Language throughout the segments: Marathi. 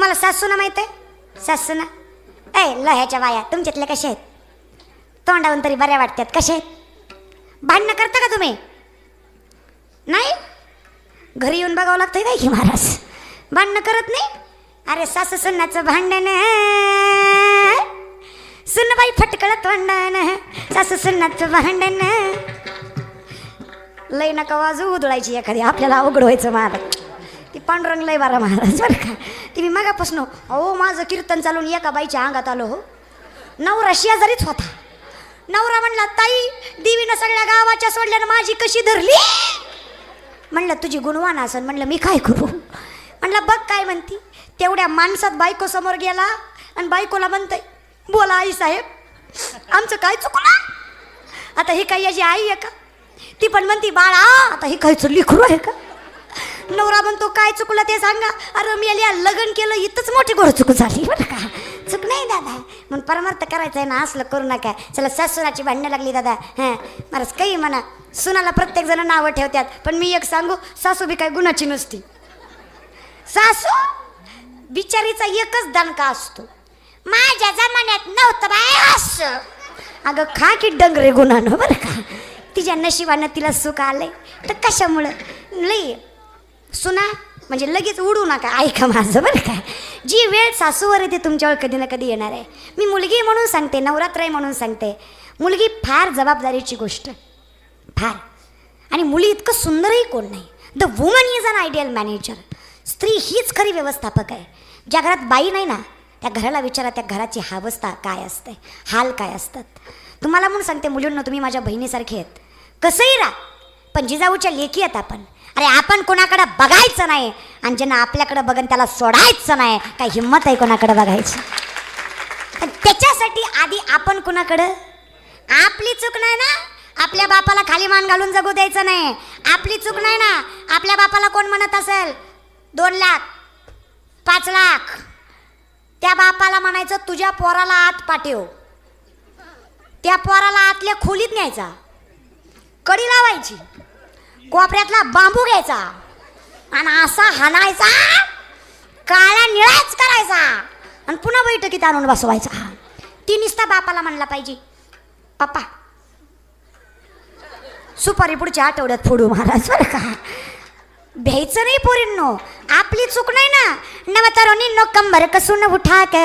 तुम्हाला सासूना माहित आहे? सासूना लह्याच्या बाया तुमच्यातल्या कशा आहेत? तोंडावून तरी बऱ्या वाटतात. कशा आहेत? भांडणं करता का तुम्ही? नाही, घरी येऊन बघावं लागतंय काय की महाराज, भांडणं करत नाही. अरे सासू सुन्नाचं भांडण, सुनबाई फटकळ तोंडानं, सासू सुन्नाचं भांडण. लय नका वाजू, उधळायची एखादी, आपल्याला अवघड व्हायचं महाराज. ती पांडुरंग लय बारा महाराज बरं का. ती मी मागापासून अहो माझं कीर्तन चालून एका बाईच्या अंगात आलो हो. नवरा शेजारीच होता. नवरा म्हणला ताई देवीनं सगळ्या गावाच्या सोडल्यानं माझी कशी धरली. म्हणलं तुझी गुणवान असन. म्हणलं मी काय करू. म्हणलं बघ काय म्हणती. तेवढ्या माणसात बायको समोर गेला आणि बायकोला म्हणतंय बोला आई साहेब आमचं काय चुकलं. आता ही काही याची आई आहे का. ती पण म्हणती बाळा आता ही कायचं लिखरू आहे का. नवरा म्हणतो काय चुकलं ते सांगा. अरे मी या लग्न केलं इथंच मोठी गोड चूक झाली बरं का. चूक नाही दादा म्हणून परमार्थ करायचं आहे ना, असलं करू नका. चला सासूराची भांडणं लागली दादा. हां महाराज काही म्हणा, सुनाला प्रत्येक जण नावं ठेवतात, पण मी एक सांगू सासू बी काय गुणाची नसती. सासू बिचारीचा एकच दणका असतो. माझ्या जमान्यात नव्हतं बाय असं. अगं खा की डंगरे गुणानं बरं का. तिच्या नशिबानं तिला सुख आलंय तर कशामुळं. लई सुना म्हणजे लगेच उडू नका. ऐका माझं बरं का. जी वेळ सासूवर येते तुमच्यावर कधी ना कधी येणार आहे. मी मुलगी म्हणून सांगते, नवरात्र आहे म्हणून सांगते. मुलगी फार जबाबदारीची गोष्ट फार. आणि मुली इतकं सुंदरही कोण नाही. The woman is an ideal manager. स्त्री हीच खरी व्यवस्थापक आहे. ज्या घरात बाई नाही ना त्या घराला विचारा त्या घराची अवस्था काय असते, हाल काय असतात. तुम्हाला म्हणून सांगते मुलींना, तुम्ही माझ्या बहिणीसारखे आहेत. कसंही राहा पण जिजाऊच्या लेखी आहेत आपण. अरे आपण कोणाकडे बघायचं नाही आणि ज्यांना आपल्याकडे बघन त्याला सोडायचं नाही. काय हिंमत आहे कोणाकडे बघायची. पण त्याच्यासाठी आधी आपण कोणाकडं. आपली चूक नाही ना आपल्या बापाला खाली मान घालून जगू द्यायचं नाही. आपली चूक नाही ना आपल्या बापाला कोण म्हणत असेल 2 लाख 5 लाख, त्या बापाला म्हणायचं तुझ्या पोराला आत पाठव. त्या पोराला आतल्या खोलीत न्यायचा, कडी लावायची, कोपऱ्यातला बांबू घ्यायचा आणि असा हाणायचा, काळा निळाच करायचा आणि पुन्हा बैठकीत आणून बसवायचा. ती नुसता बापाला म्हणला पाहिजे पप्पा सुपारी पुढच्या आठवड्यात फोडू महाराज बरं का. भ्यायचं नाही पोरींनो. आपली चूक नाही ना. नवतरुणींनो कंबर कसून उठा ग,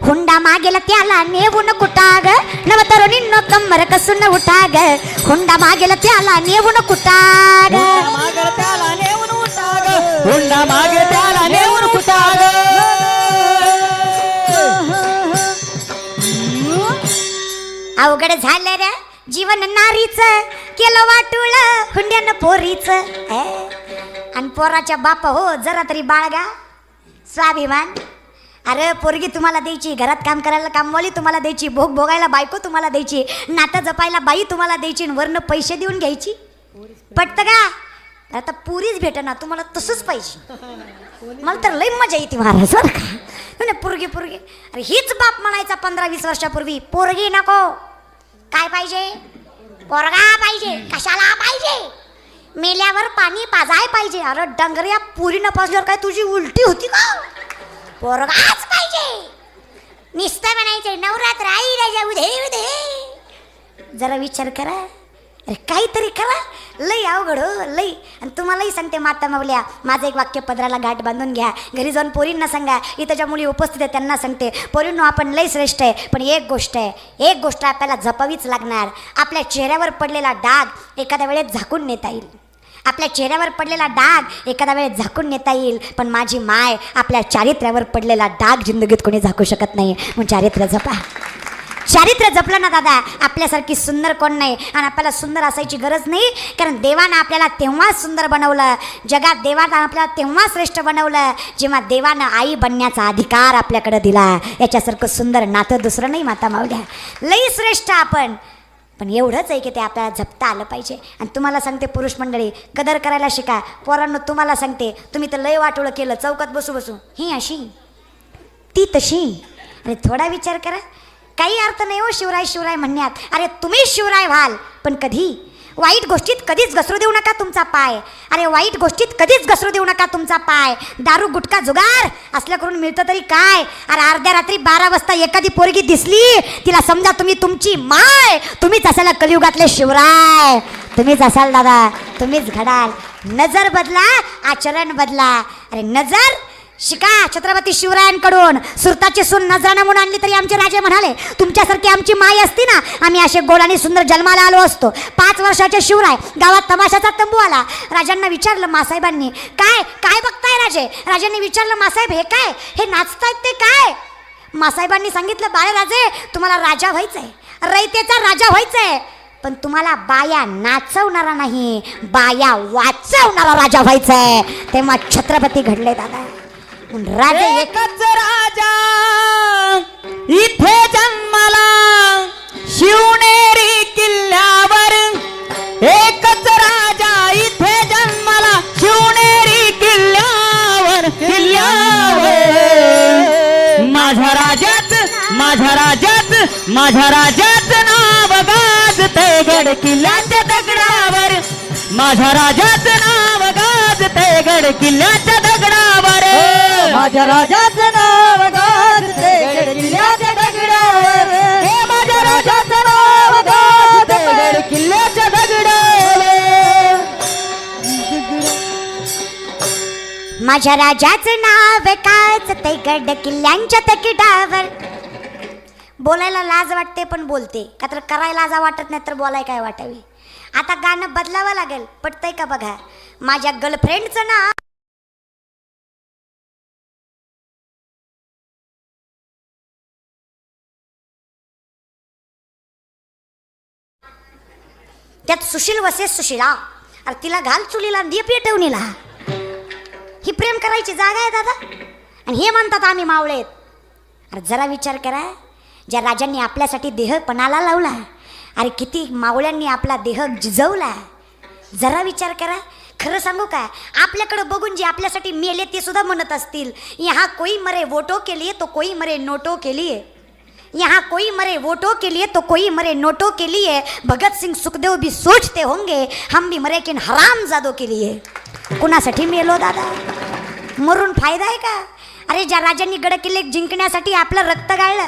हुंडा मागेला त्याला नेऊन कुठा ग. नवतरुणींनो कंबर कसून उठा ग, हुंडा मागेला त्याला नेऊन कुठा ग. हुंडा मागे त्याला नेऊन कुठा ग. अवघड झालं रे जीवन नारीचं, केलं वाटुळ हुंड्यानं पोरीचं. आणि पोराच्या बाप हो जरा तरी बाळगा स्वाभिमान. अरे पोरगी तुम्हाला द्यायची, घरात काम करायला कामवाली तुम्हाला द्यायची, भोग भोगायला बायको तुम्हाला द्यायची, नातं जपायला बाई तुम्हाला द्यायची, वरनं पैसे देऊन घ्यायची. पटतं का. आता पुरीच भेटना तुम्हाला तसंच पाहिजे. मला तर लई मजा येते महाराज बरं का. पोरगी पोरगी अरे हीच बाप म्हणायचा 15-20 वर्षापूर्वी. पोरगी नको, काय पाहिजे. पोरगा पाहिजे. कशाला पाहिजे. मेल्यावर पाणी पाजाय पाहिजे. अरे डंगऱ्या पुरी न पाजल्यावर काय तुझी उलटी होती का. पोरगाच पाहिजे. नुसतं म्हणायचे नवरात्र आई राजा उधे उधे. जरा विचार करा. अरे काहीतरी करा. लई अवघड हो लई. आणि तुम्हालाही सांगते माता मावल्या, माझं एक वाक्य पदराला गाठ बांधून घ्या. घरी जाऊन पोरींना सांगा, इथं ज्या मुली उपस्थित आहेत त्यांना सांगते, पोरींनो आपण लई श्रेष्ठ आहे. पण एक गोष्ट आपल्याला जपावीच लागणार. आपल्या चेहऱ्यावर पडलेला डाग एखाद्या वेळेस झाकून नेता येईल. आपल्या चेहऱ्यावर पडलेला डाग एखाद्या वेळेस झाकून नेता येईल. पण माझी माय आपल्या चारित्र्यावर पडलेला डाग जिंदगीत कोणी झाकू शकत नाही. म्हणून चारित्र्य जपा. चारित्र्य जपलं ना दादा आपल्यासारखी सुंदर कोण नाही. आणि आपल्याला सुंदर असायची गरज नाही. कारण देवानं आपल्याला तेव्हाच सुंदर बनवलं. जगात देवानं आपल्याला तेव्हा श्रेष्ठ बनवलं जेव्हा देवानं आई बनण्याचा अधिकार आपल्याकडे दिला. याच्यासारखं सुंदर नातं दुसरं नाही माता मावल्या. लई श्रेष्ठ आपण. पण एवढंच आहे की ते आपल्याला जपता आलं पाहिजे. आणि तुम्हाला सांगते पुरुष मंडळी कदर करायला शिका. पोरांनो तुम्हाला सांगते, तुम्ही तर लय वाटोळं केलं चौकात बसू बसू. ही अशी ती तशी. आणि थोडा विचार करा. काही अर्थ नाही हो शिवराय शिवराय म्हणण्यात. अरे तुम्ही शिवराय व्हाल पण कधी. वाईट गोष्टीत कधीच घसरू देऊ नका तुमचा पाय. अरे वाईट गोष्टीत कधीच घसरू देऊ नका तुमचा पाय. दारू गुटखा जुगार असल्या करून मिळतं तरी काय. अरे अर्ध्या रात्री 12 वाजता एखादी पोरगी दिसली, तिला समजा तुम्ही तुमची माय. तुम्हीच असाल कलियुगातले शिवराय. तुम्हीच असाल दादा, तुम्हीच घडाल. नजर बदला, आचरण बदला. अरे नजर शिका छत्रपती शिवरायांकडून. सुरताची सून नजराणा म्हणून आणली तरी आमचे राजे म्हणाले, तुमच्यासारखी आमची माई असती ना, आम्ही असे गोड आणि सुंदर जन्माला आलो असतो. 5 वर्षाचे शिवराय गावात तमाशाचा तंबू आला. राजांना विचारलं मासाहेबांनी, काय काय बघताय राजे. राजांनी विचारलं, मासाहेब हे काय, हे नाचतायत ते काय. मासाहेबांनी सांगितलं, बाळे राजे तुम्हाला राजा व्हायचंय, रयतेचा राजा व्हायचंय, पण तुम्हाला बाया नाचवणारा नाही, बाया वाचवणारा राजा व्हायचंय. तेव्हा छत्रपती घडले दादा. राजा एकच राजा इथे जन्माला शिवनेरी किल्ल्यावर. एकच राजा इथे जन्माला शिवनेरी किल्ल्यावर. माझ्या राजात माझ्या राजात माझ्या राजात नाव गाजते गड किल्ल्याच्या दगडावर. माझ्या राजात नाव गाजते गड किल्ल्याच्या दगडावर. माझ्या राजाचं नाव गाजते गड किल्ल्याच्या दगडावर. हे माझ्या राजाचं नाव गाजते गड किल्ल्याच्या दगडावर. माझ्या राजाचं नाव गाजते गड किल्ल्यांच्या दगडावर. बोलायला लाज वाटते पण बोलते, का तर करायला लाज वाटत नाही तर बोलाय काय वाटावी. आता गाणं बदलावं लागेल. पटतंय का बघा. माझ्या गर्लफ्रेंडचं नाव त्यात सुशील वसे सुशीला. अरे तिला घाल चुलीला दे पेटवणीला. ही प्रेम करायची जागा आहे दादा, आणि हे म्हणतात आम्ही मावळेत. अरे जरा विचार करा, ज्या राजांनी आपल्यासाठी देह पणाला लावला, अरे किती मावळ्यांनी आपला देह जिजवला. जरा विचार करा. खरं सांगू का, आपल्याकडं बघून जे आपल्यासाठी मेले ते सुद्धा म्हणत असतील, यहाँ कोई मरे वोटो के लिए तो कोई मरे नोटो के लिए. यहाँ कोई मरे वोटों के लिए तो कोई मरे नोटों के लिए. भगत सिंग सुखदेव भी सोचते होंगे हम भी मरे किन हरामजादों के लिए. कुणासाठी मेलो दादा, मरून फायदा आहे का. अरे ज्या राजांनी गड किल्ले जिंकण्यासाठी आपलं रक्त गाळलं,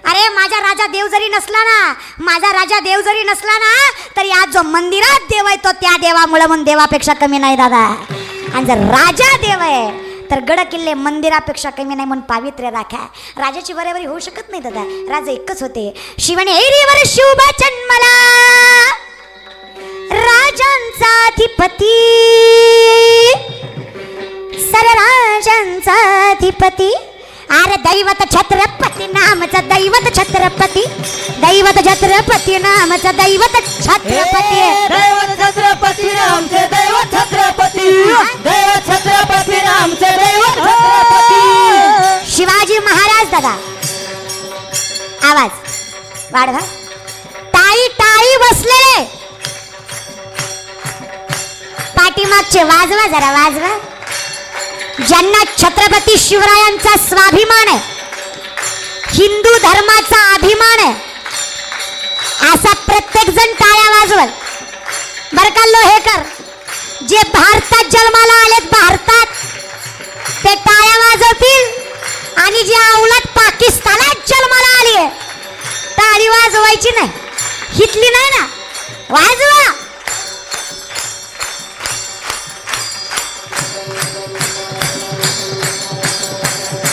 अरे माझा राजा देव जरी नसला ना, माझा राजा देव जरी नसला ना, तरी आज जो मंदिरात देव आहे तो त्या देवामुळे म्हणून देवापेक्षा कमी नाही दादा. आणि जर राजा देव आहे तर गड किल्ले मंदिरापेक्षा कमी नाही म्हणून पावित्र्य राखा. राजाची बरेबरी होऊ शकत नाही दादा. राजा एकच होते. शिवनेरीवर शुभ जन्मला राजांचा अधिपती, सरराजांचा अधिपती. अरे दैवत छत्रपती नामचा दैवत छत्रपती, दैवत छत्रपती नामचा दैवत छत्रपती. दैवत छत्रपती नामचे दैवत छत्रपती. दैवत छत्रपती नामचे दैवत छत्रपती. शिवाजी महाराज दादा. आवाज वाढवा. टाळी टाळी बसलेले पाठीमागचे वाजवा, जरा वाजवा. ज्यांना छत्रपती शिवरायांचा स्वाभिमान आहे, हिंदू धर्माचा अभिमान आहे, असा प्रत्येक जण टाळ्या वाजवल. बर का लोहेकर, जे भारतात जन्माला आलेत भारतात ते टाळ्या वाजवतील, आणि जे अवलाद पाकिस्तानात जन्माला आली आहे टाळी वाजवायची नाही. हितली नाही ना, वाजवा.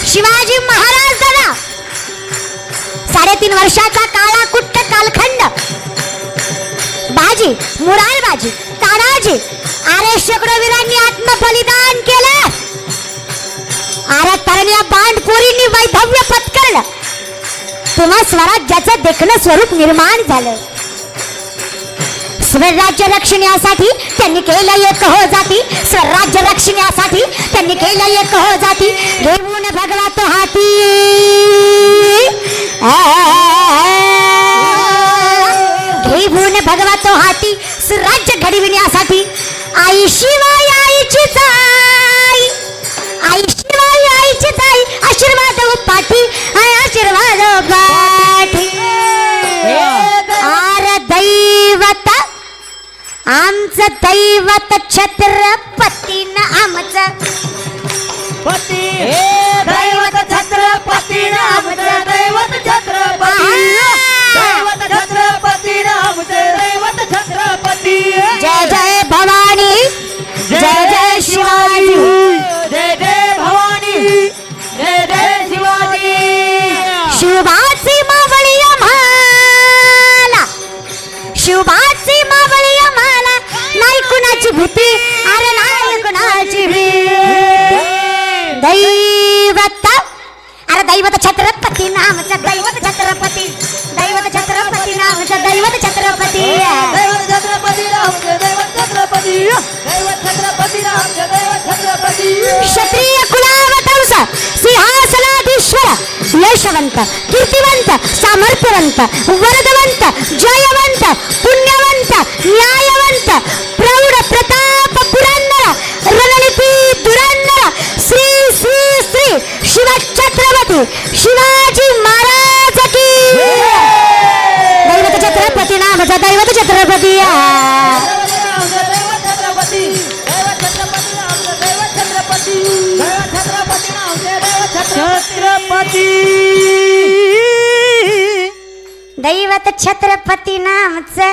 शिवाजी महाराज दादा 3.5 वर्षाचा काळा कुट्ट कालखंड. बाजी, मुरार बाजी, तानाजी, अरे शेकडो वीरांनी आत्मबलिदान केलं. अरे तरण्या बांडपोरींनी वैधव्य पत्करलं. तेव्हा स्वराज्याचं देखणं स्वरूप निर्माण झालं. स्वराज्य रक्षणासाठी त्यांनी केलं एक हो जाती. स्वराज्य रक्षणासाठी त्यांनी केलं एक हो जाती. घेऊन भगवा तो हाती, घेऊन भगवा तो हाती. स्वराज्य घडविण्यासाठी आई शिवाय आईची जाई, आई शिवाय आईची जाई. आशीर्वाद पाठी, आशीर्वाद पाठी. आर दैवत छत्रपती दैवत छत्रपती नामचं दैवत छत्रपती दैवत छत्रपती आमचे दैवत छत्रपती दैवत छत्रपती आमचे दैवत छत्रपती क्षत्रिय कुलावतंस सिंहासनाधीश्वर यशवंत कीर्तिवंत सामर्थ्यवंत वरदवंत जयवंत पुण्यवंत न्यायवंत प्रौढ प्रताप पुरंदर रणनीती दुरंदर श्री श्री श्री शिव छत्रपती शिवाजी महाराज की दैवत छत्रपती नामचा दैवत छत्रपती दैवत छत्रपती दैवत छत्रपती आमचे दैवत छत्रपती दैवत छत्रपती आमचे दैवत छत्रपती दैवत छत्रपती नामचं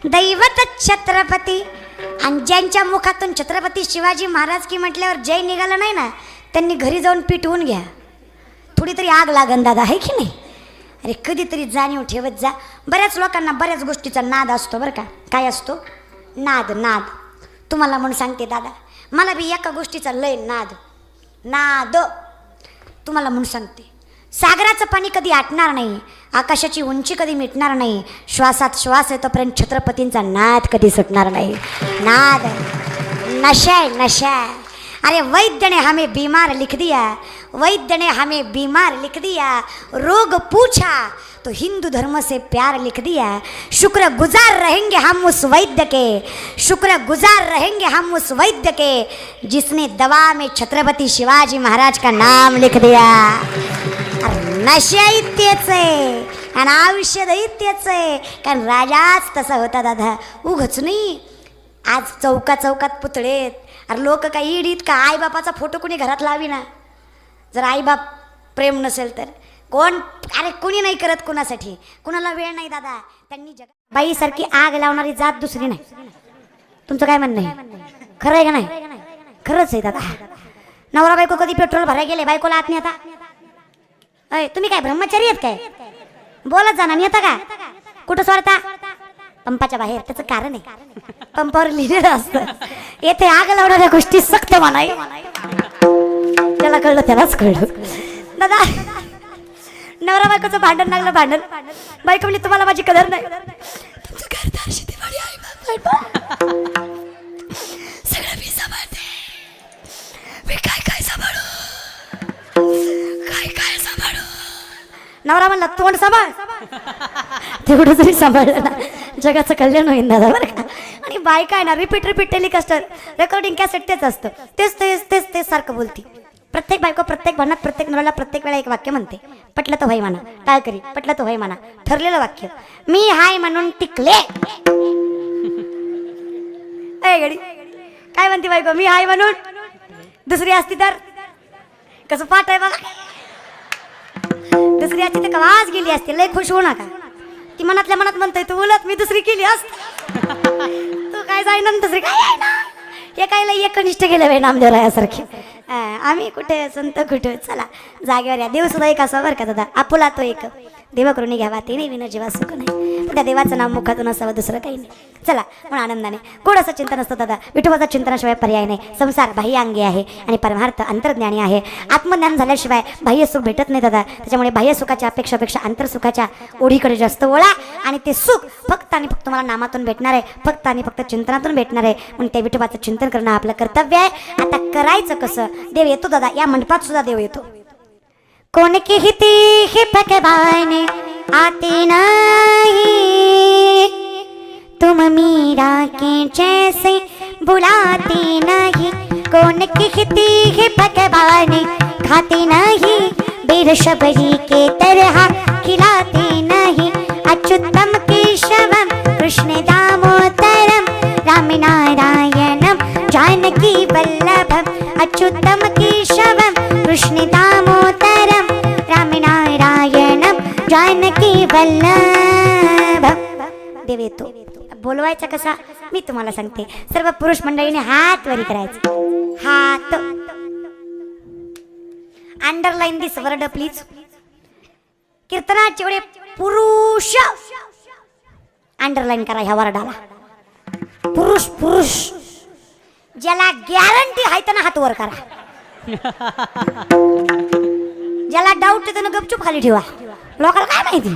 दैवत छत्रपती. आणि ज्यांच्या मुखातून छत्रपती शिवाजी महाराज की म्हटल्यावर जय निघाला नाही ना, त्यांनी घरी जाऊन पिटवून घ्या. थोडी तरी आग लागन दादा, आहे की नाही? अरे कधीतरी जाणीव ठेवत जा. बऱ्याच लोकांना बऱ्याच गोष्टीचा नाद असतो बरं का. काय असतो? नाद. नाद तुम्हाला म्हणून सांगते दादा, मला बी एका गोष्टीचा लय नाद तुम्हाला म्हणून सांगते. सागराचं पाणी कधी आटणार नाही, आकाशाची उंची कधी मिटणार नाही, श्वासात श्वास येतोपर्यंत छत्रपतींचा नाद कधी सुटणार नाही. नाद नशा. अरे वैद्य ने हमें बीमार लिख दिया, वैद्य ने हमें बीमार लिख दिया, रोग पूछा तो हिंदू धर्म से प्यार लिख दिया. शुक्र गुजार रहेंगे हम उस वैद्य के, शुक्र गुजार रहेंगे हम उस वैद्य के जिसने दवा में छत्रपती शिवाजी महाराज का नाम लिख दिया. नशा तेच आहे आणि आयुष्य तेच आहे. कारण राजाच तसा होता दादा, उगच नाही. आज चौकात पुतळेत. अरे लोक काही ईडीत का आईबापाचा फोटो कोणी घरात लावी ना. जर आईबाप प्रेम नसेल तर कोण, अरे कोणी नाही करत कोणासाठी, कोणाला वेळ नाही दादा. त्यांनी बाईसारखी आग लावणारी जात दुसरी नाही. तुमचं काय म्हणणं आहे? खरं आहे का नाही? खरंच आहे दादा. नवरा बायको कधी पेट्रोल भरायला गेले, बायकोला आत नाही आता. अय तुम्ही काय ब्रह्मचारी आहेत काय? बोलत जा ना, येता का? कुठं सोडता? पंपाच्या बाहेर. त्याचं कारण आहे, पंपावर लिहिलेलं असतं येथे आग लावणाऱ्या गोष्टी सक्त म्हणाय. त्याला कळलं त्यालाच कळलं दादा. नवरा बायकोचं भांडण लागलं, भांडण. बायको म्हणजे तुम्हाला माझी कदर नाही. तुमचं घरदार शेतीवाडी आहे सगळं मी सांभाळते. मी काय सांभाळू, काय सांभाळू. नवरा म्हणला तोंड सांभाळ. तेवढं जरी सांभाळलं ना जगाचं कल्याण होईल दादा बरं का. आणि बायका आहे ना रिपीट टेलिकास्टर रेकॉर्डिंग कॅसेट तेच असतं, तेच सारखं बोलती. प्रत्येक बायको प्रत्येक भांडणात प्रत्येक नवऱ्याला प्रत्येक वेळा एक वाक्य म्हणते, पटलं तर होय म्हणा, काय करी पटलं तर होय म्हणा. ठरलेलं वाक्य, मी हाय म्हणून टिकले. अय गडी काय म्हणते बायको? मी हाय म्हणून. दुसरी असती तर कसं पाठ आहे बघा. दुसरी असती तर कवाच गेली असते. लय खुश होऊ नका. ती मनातल्या मनात म्हणतोय तू उलट मी दुसरी केली असत. तू काय जाय ना दुसरी काय आहे ना. हे कायला एकनिष्ठ गेलं बाई नामदेवरायासारखे. आम्ही कुठे संत कुठे. चला जागेवर या. देव सुद्धा एक असा बरं का दादा, आपुला तो एक. देवा करून घ्यावा ते नाही विना जीवा सुख नाही. त्या देवाचं नाव मुखातून असावं, दुसरं काही नाही. चला म्हणून आनंदाने गोड असं चिंतन असतं दादा. विठोबाचा चिंतनाशिवाय पर्याय नाही. संसार बाह्य अंगी आहे आणि परमार्थ अंतर्ज्ञानी आहे. आत्मज्ञान झाल्याशिवाय बाह्य सुख भेटत नाही दादा. त्याच्यामुळे बाह्य सुखाच्या अपेक्षापेक्षा अंतरसुखाच्या ओढीकडे जास्त वळा. आणि ते सुख फक्त आणि फक्त मला नामातून भेटणार आहे, फक्त आणि फक्त चिंतनातून भेटणार आहे. म्हणून त्या विठोबाचं चिंतन करणं आपलं कर्तव्य आहे. आता करायचं कसं? देव येतो दादा, या मंडपात सुद्धा देव येतो. कौन कहती है भगवान आते नहीं, तुम मीरा के जैसे बुलाते नहीं. कौन कहती है भगवान खाते नहीं, बेर शबरी के तरह खिलाते नहीं. अच्युतम केशवम कृष्ण दामोदरम राम नारायणम जानकी वल्लभम. अच्युतम केशवम कृष्ण दामोदरम राम नारायणम जानकी वल्लभम. देव येतो. बोलवायचा कसा मी तुम्हाला सांगते. सर्व पुरुष मंडळीने हात वरी करायचे. हात. Underline this word please. कीर्तनात जेवढे पुरुष अंडरलाईन करा ह्या वर्डाला. पुरुष ज्याला गॅरंटी आहे त्यानं हात वर करा. ज्याला डाऊट आहे त्यानं गपचूप खाली ठेवा. लोकांना काय माहिती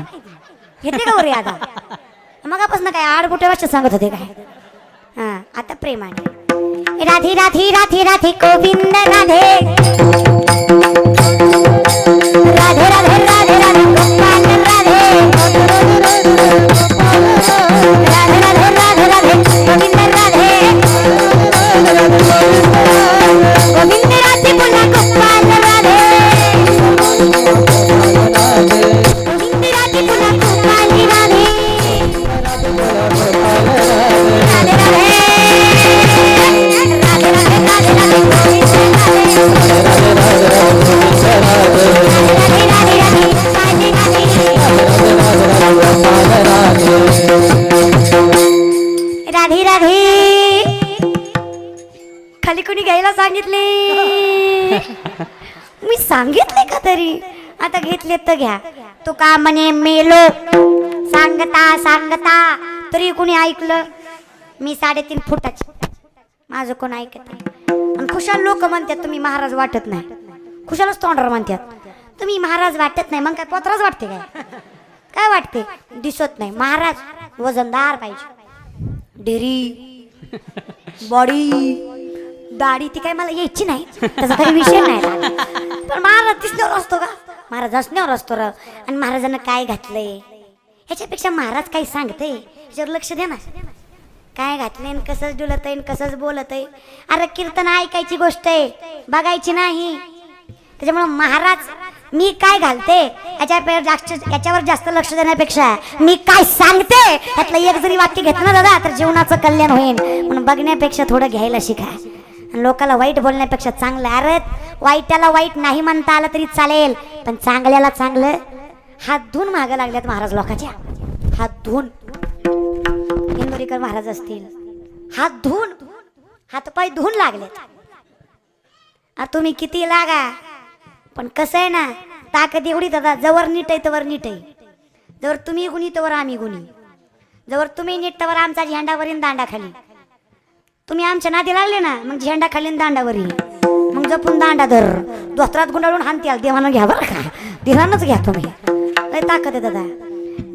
घेते का वरी आता मगापासून काय आडबुटे वर्ष सांगत होते काय हा आता प्रेमाने राधे राधे राधे राधे गोविंद राधे राधे राधे राधे राधे गोपाल राधे राधे राधे राधे राधे गोविंद राधे गोविंद राधे पुन्हा गोपाल राधे गोविंद राधे पुन्हा गोपाल राधे राधे राधे राधे राधे खाली कोणी घ्यायला सांगितले मी सांगितले का तरी आता घेतले तर घ्या तो का म्हणे मेलो सांगता सांगता तरी कोणी ऐकलं मी 3.5 फुटाची माझं कोण ऐकत नाही आणि खुशाल लोक म्हणतात तुम्ही महाराज वाटत नाही खुशालच तोंडावर म्हणतात तुम्ही महाराज वाटत नाही मग काय पोत्राच वाटते काय वाटते दिसत नाही महाराज वजनदार पाहिजे डेरी बॉडी दाढी ती काय मला यायची नाही त्याचा काही विषय नाही पण महाराज दिसण्यावर असतो का महाराज असण्यावर असतो र आणि महाराजांना काय घातलंय ह्याच्यापेक्षा महाराज काही सांगते ह्याच्यावर लक्ष द्या ना काय घातले कसंच डुलत आहे कसंच बोलत आहे अरे कीर्तन ऐकायची गोष्ट आहे बघायची नाही त्याच्यामुळे महाराज मी काय घालते याच्यावर जास्त लक्ष देण्यापेक्षा मी काय सांगते ह्यातलं एक जरी वाक्य घेतलं ना दादा तर जीवनाचं कल्याण होईल म्हणून बघण्यापेक्षा थोडं घ्यायला शिका लोकाला वाईट बोलण्यापेक्षा चांगलं अरे वाईटाला वाईट नाही म्हणता आलं तरी चालेल पण चांगल्याला चांगलं हात धुवून मागं लागल्यात महाराज लोकांच्या हात धुवून इंदोरीकर महाराज असतील हात धुवून हातपाय धुवून लागलेत तुम्ही किती लागा पण कसं आहे ना ताकद एवढी दादा जवळ नीट आहे तवर नीट आहे जवळ तुम्ही गुणी तवर आम्ही गुणी जवळ तुम्ही नीट तवर आमचा झेंडा वरील दांडा खाली तुम्ही आमच्या नादी लागले ना मग झेंडा खाली दांडावरी मग जपून दांडा धर दोस्त्रात गुंडाळून हानत्याल देवानं घ्या बरं का देवानच घ्या तुम्ही लय ताकद आहे दादा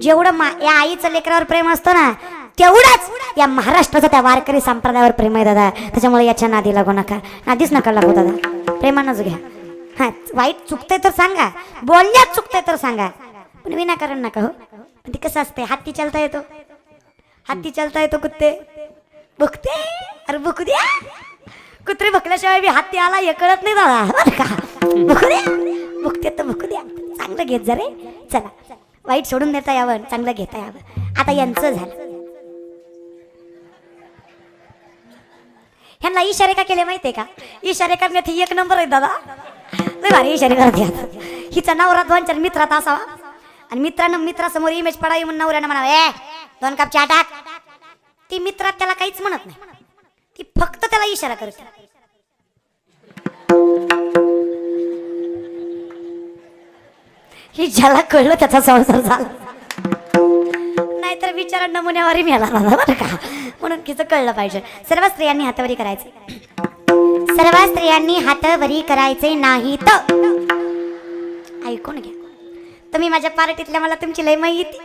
जेवढं या आईचं लेकरावर प्रेम असतं ना तेवढाच या महाराष्ट्राचं त्या वारकरी संप्रदायावर प्रेम आहे दादा त्याच्यामुळे याच्या नादी लागू नका नादीच नका लागू दादा प्रेमानंच घ्या हा वाईट चुकतंय तर सांगा बोलण्यात चुकतंय तर सांगा पण विनाकारण नका हो पण ते कसं असतंय हत्ती चालता येतो कुत्ते बुकते अरे बुकू द्या कुत्रे भुकल्याशिवाय बी हत्ती आला हे कळत नाही दादा बरं का बुकू द्या बुकते तर बुकू द्या चांगलं घेत जा रे चला वाईट सोडून देता यावं चांगलं घेता यावं आता यांचं झालं ह्यांना इशारे का केले माहितीये का इशारे करण्यात ही 1 नंबर आहे दादा लय भारी इशारे करतात हिचा नवरा 2-4 मित्रात असावा आणि मित्रासमोर इमेज पडावी म्हणून नवऱ्यानं म्हणावं 2 कप चहा टाक ती मित्रात त्याला काहीच म्हणत नाही ती फक्त त्याला इशारा करते ही ज्याला कळलं त्याचा संसार झाला नाहीतर विचारा नमुन्यावरही मिळाला बरं का म्हणून तिचं कळलं पाहिजे सर्व स्त्रियांनी हातावरी करायचे सर्व स्त्रियांनी हातावरी करायचे नाही तर ऐकून घ्या तुम्ही माझ्या पार्टीतल्या मला तुमची लय माहिती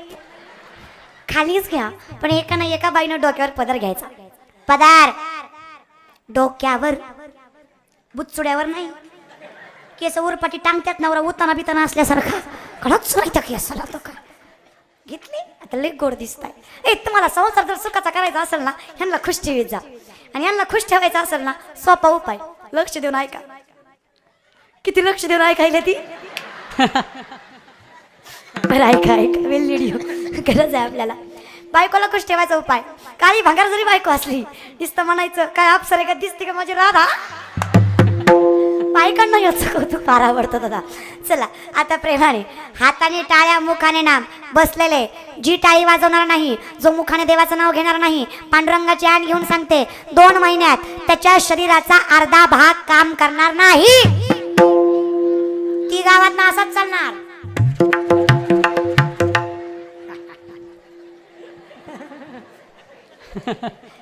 खालीच घ्या पण एका बाईनं डोक्यावर पदर घ्यायचा पदार डोक्यावर बुचुड्यावर नाही केस उरपाटी टांगत्यात नवरा उताना बिताना असल्यासारखा कडकच नाही त्या केसाला तो काय घेतली आता लई गोड दिसताय तुम्हाला संसार जर सुखाचा करायचा असेल ना ह्यांना खुश ठेवीत जा आणि यांना खुश ठेवायचा असेल ना सोपा उपाय लक्ष देऊन ऐका किती लक्ष देऊन ऐकायला ती बरं ऐका वेल्डिओ गरज आहे आपल्याला बायकोला खुश ठेवायचा उपाय काळी भांगार जरी बायको असली नुसतं म्हणायचं काय अप्सरे का दिसते का माझी राधा बायकांना याचं कौतुक फार आवडतं दादा चला आता प्रेमाने हाताने टाळ्या मुखाने नाम बसलेले जी टाळी वाजवणार नाही जो मुखाने देवाचं नाव घेणार नाही पांडुरंगाची आण घेऊन सांगते 2 महिन्यात त्याच्या शरीराचा अर्धा भाग काम करणार नाही ती गावात ना असाच चालणार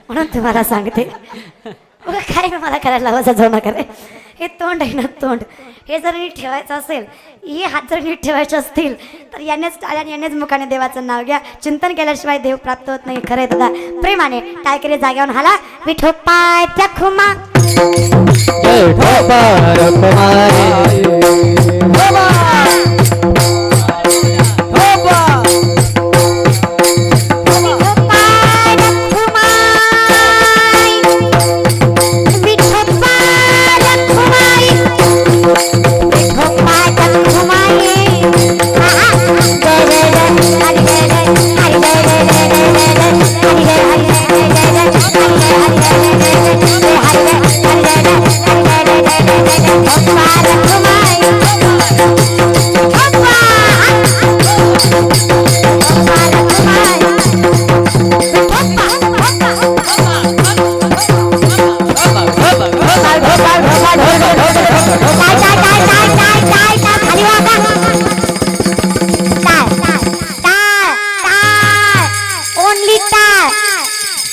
म्हणून तुम्हाला सांगते काय मला करायला लावायचा जो नका रे हे तोंड आहे ना तोंड, हे जर नीट ठेवायचं असेल, हे हात जर नीट ठेवायचे असतील तर यानेच टाळ्या आणि यानेच मुखाने देवाचं नाव घ्या. चिंतन केल्याशिवाय देव प्राप्त होत नाही. खरंय दादा, प्रेमाने टाळकरी जाग्यावरून हाला. विठोपाय खुमा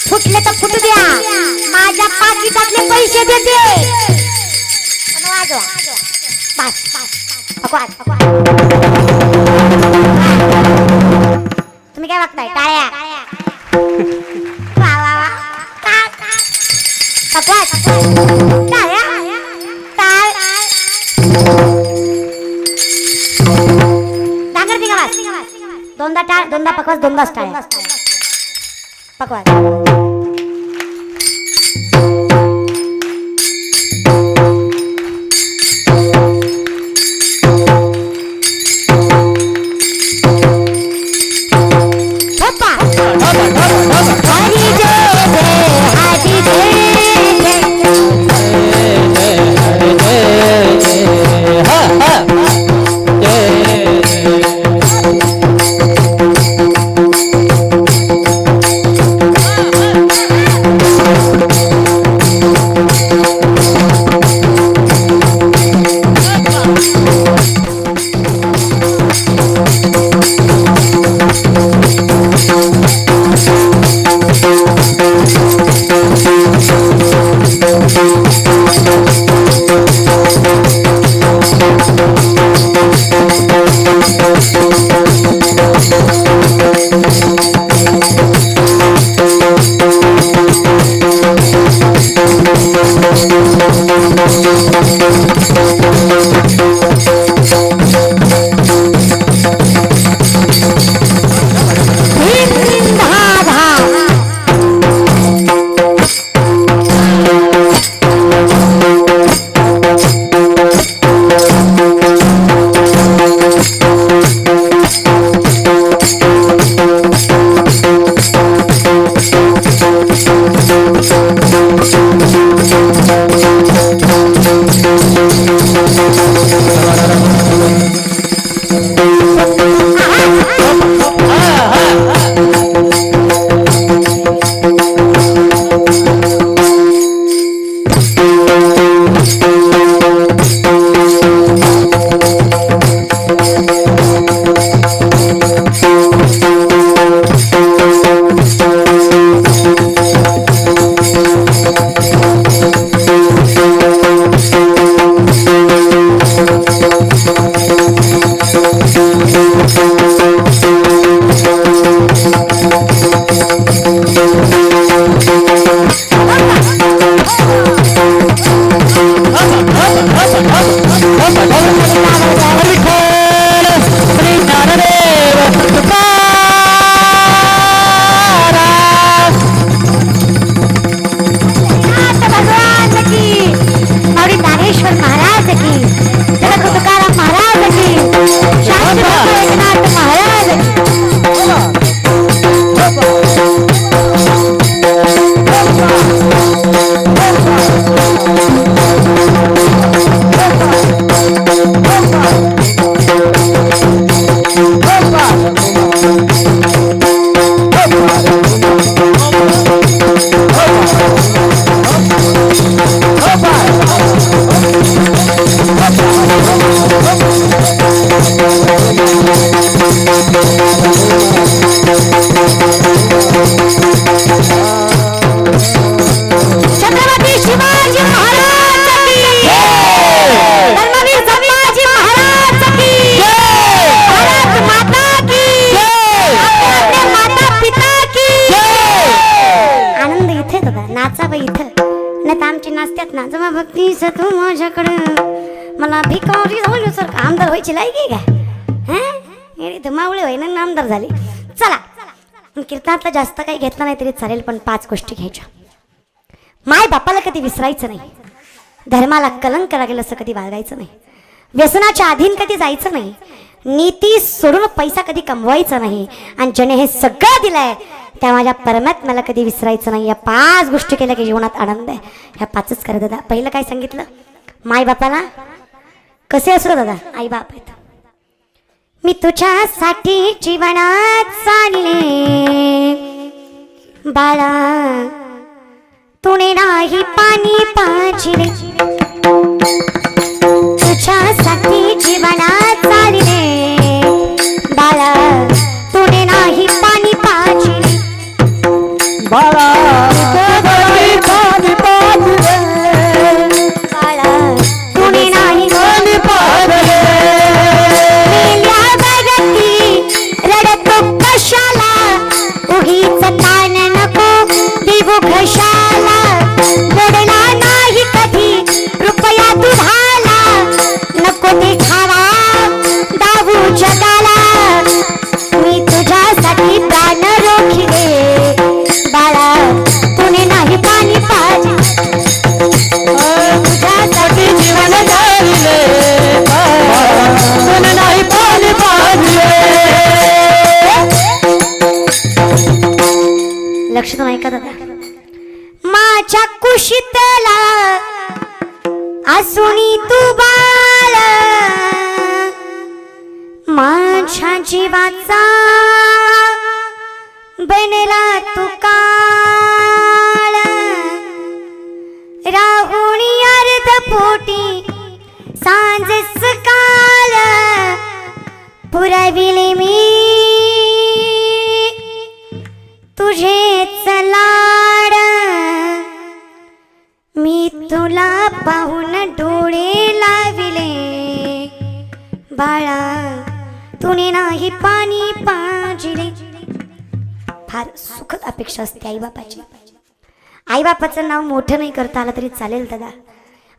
फुटले तर फुटू द्या, माझ्या पाकिटातले पैसे देते. तुम्ही काय बघताय? टाळ्या. वा वा वा. टाळ्या. टाळ. डांगर दिगा दोनदा टाळ, दोनदा पकवास, दोनदाच टाळ्या. पकवास. का बघतीस तू माझ्याकडं? मला भिकारी सारखं आमदार व्हायची लायकी का? हा मावळे होई ना आमदार झाले. चला कीर्तनातलं जास्त काही घेतलं नाही तरी चालेल, पण 5 गोष्टी घ्यायच्या. माय बापाला कधी विसरायचं नाही, धर्माला कलंक लागेल असं कधी वागायचं नाही, व्यसनाच्या अधीन कधी जायचं नाही, नीती सोडून पैसा कधी कमवायचा नाही, आणि ज्याने हे सगळं दिलंय त्या माझ्या परमात्म्याला कधी विसरायचं नाही. या 5 गोष्टी केल्या की जीवनात आनंद आहे. ह्या 5च करा दादा. पहिलं काय सांगितलं? माय बापाला कसे असो दादा, आई बाप आहेत. मी तुझ्यासाठी जीवनात चालले बाळा, तुने नाही पाणी पाजिले, तुझ्यासाठी जीवनात चालले बाळा, तुने नाही पाणी पाजिले, बाळा पाणी पाणी पाजले, बाळा तुने नाही पाणी पाजले, रडतो कशाला, उगीच ताण नको देऊ घशाला, रडला नाही कधी रुपया तुझाला, नको ते खावा दाऊ जगाला, मी तुझ्यासाठी प्राण रोखिले बाळा, तुने नाही पाणी पाजले, तुझ्यासाठी जीवन घालले, तुने नाही पाणी पाजले. लक्ष देऊन ऐका दादा. माझ्या कुशीतला असूनी तू बाळ, माझ्या जीवाचा बनला तू काळ, राहुणी अर्ध पोटी सांज सकाळ, पुरविले मी तुझेच लाड, मी तुला पाहून डोळे लाविले बाळा, तुने नाही पाणी पाजिले. फार सुखद अपेक्षा असते आईबापाची. आईबापाचं नाव मोठं नाही करता आलं तरी चालेल दादा,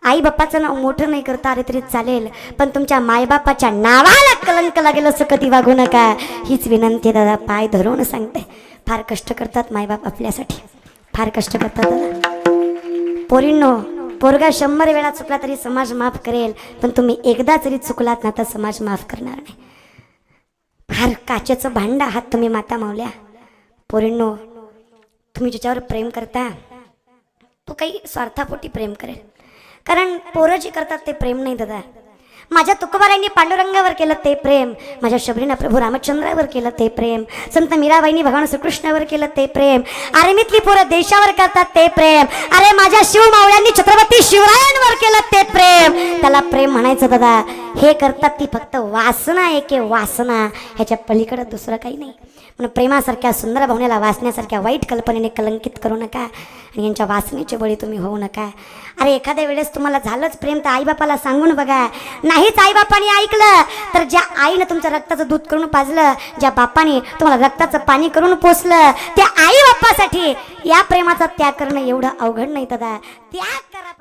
आईबापाचं नाव मोठं नाही करता आलं तरी चालेल, पण तुमच्या मायबापाच्या नावाला कलंक लागेल असं कधी वागू नका, हीच विनंती दादा. पाय धरून सांगते, फार कष्ट करतात मायबाप आपल्यासाठी, फार कष्ट करतात दादा. पोरींनो, पोरगा 100 वेळा चुकला तरी समाज माफ करेल, पण तुम्ही एकदा जरी चुकलात ना तर समाज माफ करणार नाही. फार काचेचं भांडं आहात तुम्ही माता मावल्या. पोरींनो, तुम्ही ज्याच्यावर प्रेम करता तो काही स्वार्थापोटी प्रेम करेल, कारण पोरं जे करतात ते प्रेम नाही दादा. माझ्या तुकोबारायांनी पांडुरंगावर केलं ते प्रेम, माझ्या शबरीनं प्रभू रामचंद्रावर केलं ते प्रेम, संत मीराबाईंनी भगवान श्रीकृष्णावर केलं ते प्रेम, आर्मीतली पोरं देशावर करतात ते प्रेम, अरे माझ्या शिवमावळ्यांनी छत्रपती शिवरायांवर केलं ते प्रेम. त्याला प्रेम म्हणायचं दादा. हे करतात ती फक्त वासना आहे की वासना, ह्याच्या पलीकडे दुसरं काही नाही. म्हणून प्रेमासारख्या सुंदर भावनेला वासण्यासारख्या वाईट कल्पनेने कलंकित करू नका, आणि यांच्या वासनेचे बळी तुम्ही होऊ नका. अरे एखाद्या वेळेस तुम्हाला झालंच प्रेम तर आईबापाला सांगून बघा. नाहीच आईबापाने ऐकलं तर ज्या आईनं तुमचं रक्ताचं दूध करून पाजलं, ज्या बापाने तुम्हाला रक्ताचं पाणी करून पोसलं, त्या आई बापासाठी या प्रेमाचा त्याग करणं एवढं अवघड नाही दादा. त्याग करा.